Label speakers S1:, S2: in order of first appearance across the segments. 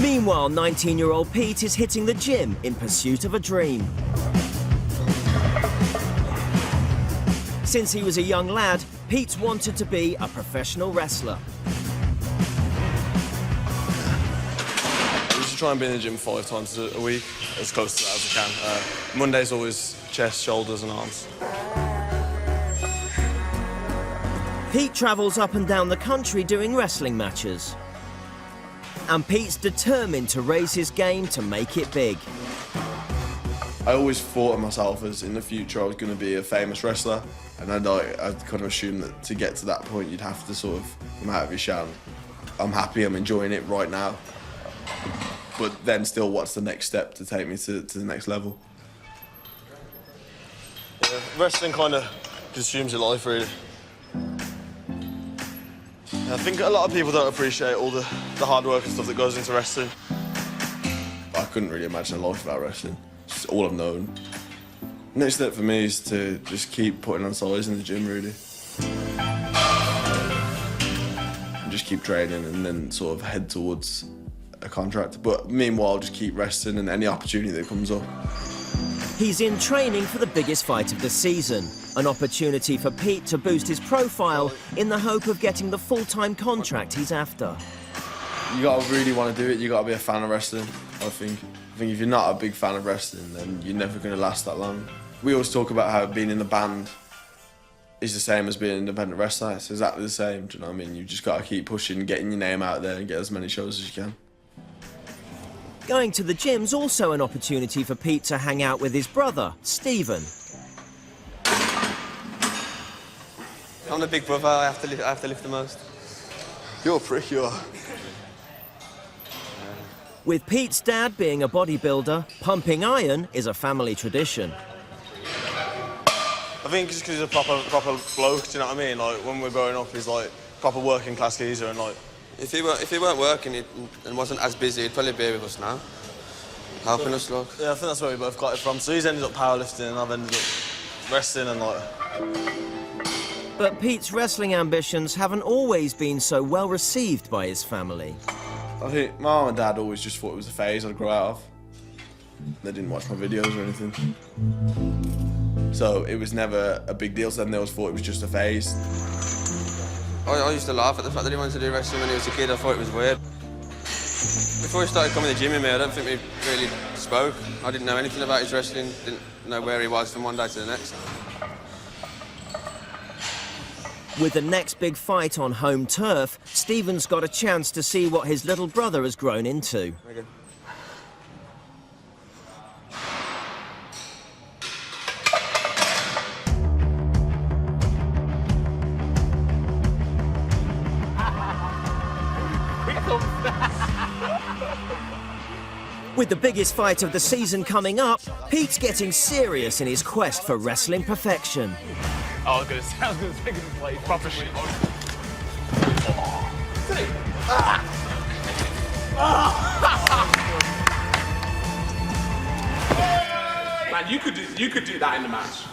S1: Meanwhile, 19-year-old Pete is hitting the gym in pursuit of a dream. Since he was a young lad, Pete's wanted to be a professional wrestler.
S2: I used to try and be in the gym 5 times a week, as close to that as I can. Monday's always chest, shoulders and arms.
S1: Pete travels up and down the country doing wrestling matches. And Pete's determined to raise his game to make it big.
S2: I always thought of myself as in the future I was going to be a famous wrestler, and I'd kind of assumed that to get to that point you'd have to sort of come out of your shell. I'm happy, I'm enjoying it right now, but then still what's the next step to take me to the next level? Yeah, wrestling kind of consumes your life really. I think a lot of people don't appreciate all the hard work and stuff that goes into wrestling. I couldn't really imagine a life without wrestling. It's all I've known. Next step for me is to just keep putting on size in the gym, really. And just keep training and then sort of head towards a contract. But meanwhile, just keep wrestling and any opportunity that comes up.
S1: He's in training for the biggest fight of the season, an opportunity for Pete to boost his profile in the hope of getting the full-time contract he's after.
S2: You gotta really want to do it, you gotta be a fan of wrestling, I think. I think if you're not a big fan of wrestling, then you're never gonna last that long. We always talk about how being in a band is the same as being an independent wrestler. It's exactly the same, do you know what I mean? You've just gotta keep pushing, getting your name out there and get as many shows as you can.
S1: Going to the gym's also an opportunity for Pete to hang out with his brother, Stephen.
S3: I'm the big brother, I have to lift the most.
S2: You're a prick, you are.
S1: With Pete's dad being a bodybuilder, pumping iron is a family tradition.
S2: I think it's because he's a proper bloke, do you know what I mean? Like, when we're growing up, he's like proper working class geezer and like...
S3: If he weren't working and wasn't as busy, he'd probably be with us now, helping us, look.
S2: Yeah, I think that's where we both got it from. So he's ended up powerlifting and I've ended up wrestling and like...
S1: But Pete's wrestling ambitions haven't always been so well received by his family.
S2: I think my mum and dad always just thought it was a phase I'd grow out of. They didn't watch my videos or anything. So it was never a big deal to them. They always thought it was just a phase.
S3: I used to laugh at the fact that he wanted to do wrestling when he was a kid. I thought it was weird. Before he started coming to the gym with me, I don't think we really spoke. I didn't know anything about his wrestling, didn't know where he was from one day to the next.
S1: With the next big fight on home turf, Stephen's got a chance to see what his little brother has grown into.
S3: Very good.
S1: With the biggest fight of the season coming up, Pete's getting serious in his quest for wrestling perfection.
S4: I was gonna say like proper shit. Man, you could do that in the match.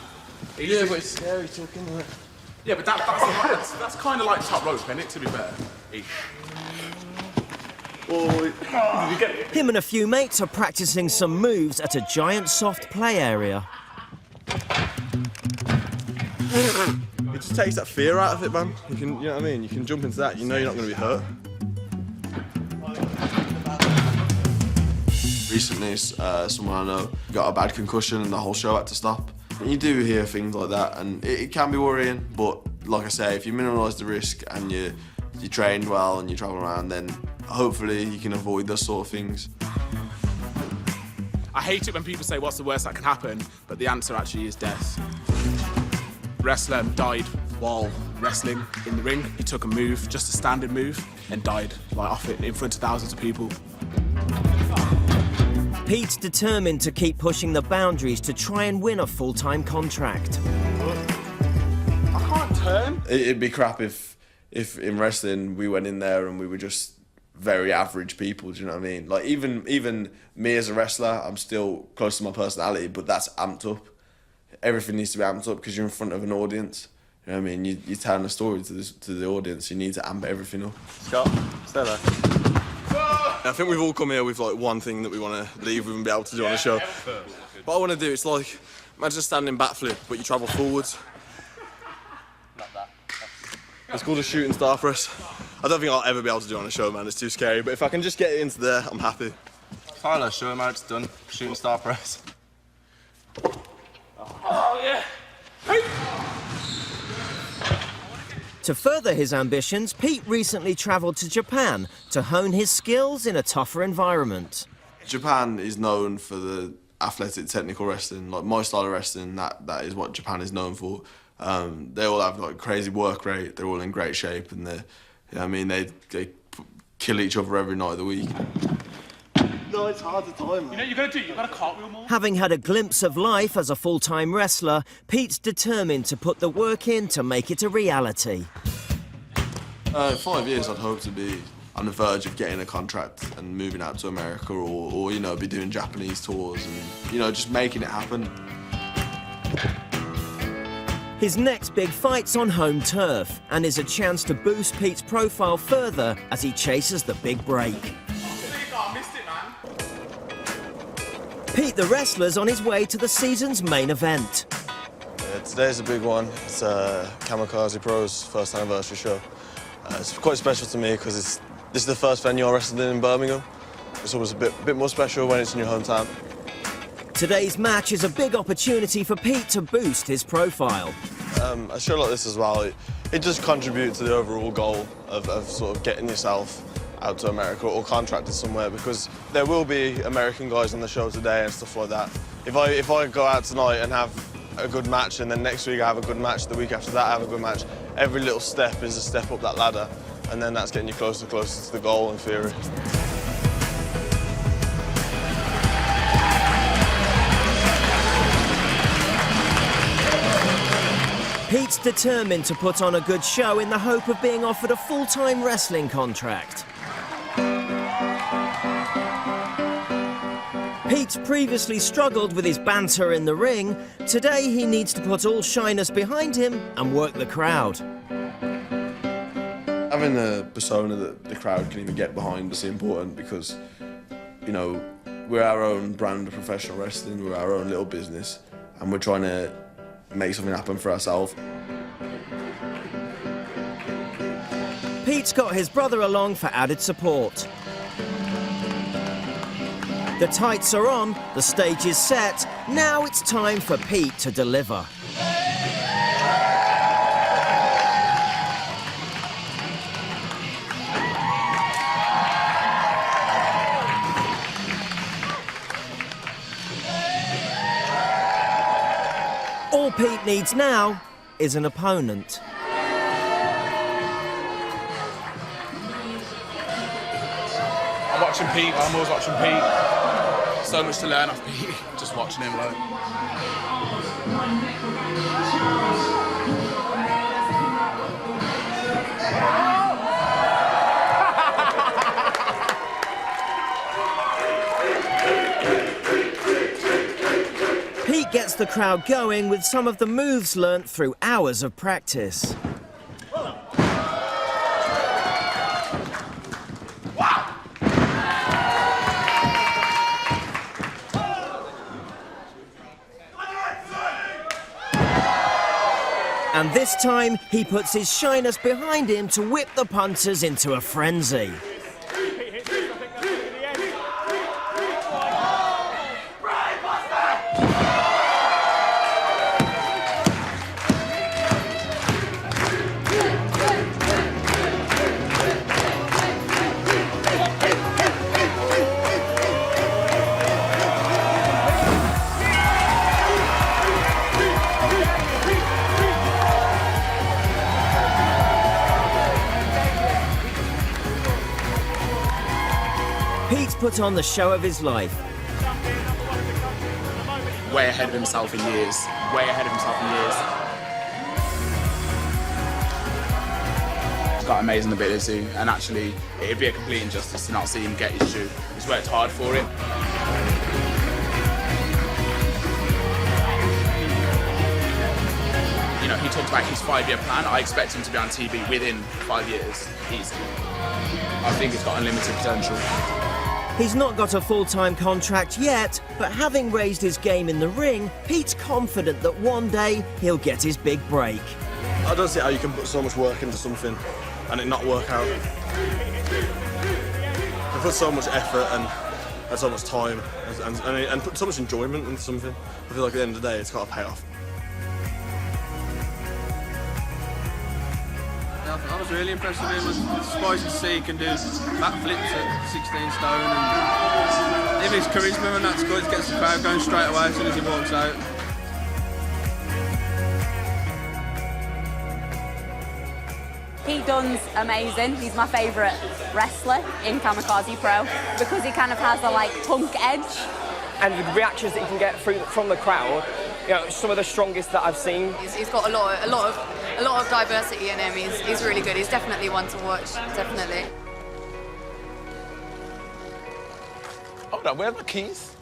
S2: Yeah, but it's scary talking like...
S4: Yeah, but that's kind of like top rope, isn't it, to be fair? Ish.
S1: Him and a few mates are practicing some moves at a giant soft play area.
S2: It just takes that fear out of it, man. You know what I mean? You can jump into that, you know you're not going to be hurt. Recently, someone I know got a bad concussion and the whole show had to stop. And you do hear things like that, and it can be worrying, but like I say, if you minimise the risk and you trained well and you travel around, then hopefully you can avoid those sort of things.
S4: I hate it when people say what's the worst that can happen, but the answer actually is death. Wrestler died while wrestling in the ring. He took a move, just a standard move, and died like off it in front of thousands of people.
S1: Pete's determined to keep pushing the boundaries to try and win a full-time contract.
S4: I can't turn.
S2: It'd be crap if in wrestling we went in there and we were just very average people, do you know what I mean? Like even me as a wrestler, I'm still close to my personality, but that's amped up. Everything needs to be amped up because you're in front of an audience. You know what I mean? You're telling a story to the audience. You need to amp everything up.
S3: Scott, stay there.
S2: I think we've all come here with like one thing that we want to leave with and be able to do on a show. What I want to do, it's like, imagine a standing backflip, but you travel forwards. It's called a shooting star press. I don't think I'll ever be able to do it on a show, man. It's too scary. But if I can just get it into there, I'm happy.
S5: Tyler, show him how it's done. Shooting star press.
S4: Oh, yeah.
S1: To further his ambitions, Pete recently travelled to Japan to hone his skills in a tougher environment.
S2: Japan is known for the athletic, technical wrestling. Like my style of wrestling, that is what Japan is known for. They all have like crazy work rate. They're all in great shape, and they kill each other every night of the week. No, it's hard to time.
S4: You know what you got to do? You got to cartwheel more.
S1: Having had a glimpse of life as a full-time wrestler, Pete's determined to put the work in to make it a reality.
S2: 5 years, I'd hope to be on the verge of getting a contract and moving out to America, or you know, be doing Japanese tours and you know, just making it happen.
S1: His next big fight's on home turf and is a chance to boost Pete's profile further as he chases the big break. Pete the wrestler's on his way to the season's main event.
S2: Today's a big one. It's Kamikaze Pro's first anniversary show. It's quite special to me because this is the first venue I wrestled in Birmingham. It's always a bit more special when it's in your hometown.
S1: Today's match is a big opportunity for Pete to boost his profile.
S2: A show like this as well, it does contribute to the overall goal of sort of getting yourself out to America or contracted somewhere, because there will be American guys on the show today and stuff like that. If I go out tonight and have a good match, and then next week I have a good match, the week after that I have a good match, every little step is a step up that ladder, and then that's getting you closer and closer to the goal in theory.
S1: Pete's determined to put on a good show in the hope of being offered a full-time wrestling contract. Pete's previously struggled with his banter in the ring. Today he needs to put all shyness behind him and work the crowd.
S2: Having a persona that the crowd can even get behind is important, because, you know, we're our own brand of professional wrestling, we're our own little business, and we're trying to make something happen for ourselves.
S1: Pete's got his brother along for added support. The tights are on, the stage is set. Now it's time for Pete to deliver. All Pete needs now is an opponent.
S4: I'm watching Pete, I'm always watching Pete. So much to learn off Pete, just watching him like.
S1: Pete gets the crowd going with some of the moves learnt through hours of practice. And this time, he puts his shyness behind him to whip the punters into a frenzy. Pete's put on the show of his life.
S4: Way ahead of himself in years. Way ahead of himself in years. He's got amazing ability, and actually, it'd be a complete injustice to not see him get his due. He's worked hard for it. You know, he talked about his 5-year plan. I expect him to be on TV within 5 years, easy. I think he's got unlimited potential.
S1: He's not got a full-time contract yet, but having raised his game in the ring, Pete's confident that one day he'll get his big break.
S6: I don't see how you can put so much work into something and it not work out. I put so much effort and so much time and put so much enjoyment into something. I feel like at the end of the day, it's got to pay off.
S3: I was really impressed with him. I was surprised to see he can do backflips at 16 stone. And even his charisma and that's good. He gets the crowd going straight away as soon as he walks out.
S7: Pete Dunne's amazing. He's my favourite wrestler in Kamikaze Pro because he kind of has a punk edge.
S8: And the reactions that he can get from the crowd, you know, some of the strongest that I've seen.
S9: He's got a lot of diversity in him. He's really good. He's definitely one to watch. Definitely.
S5: Hold on, where are the keys?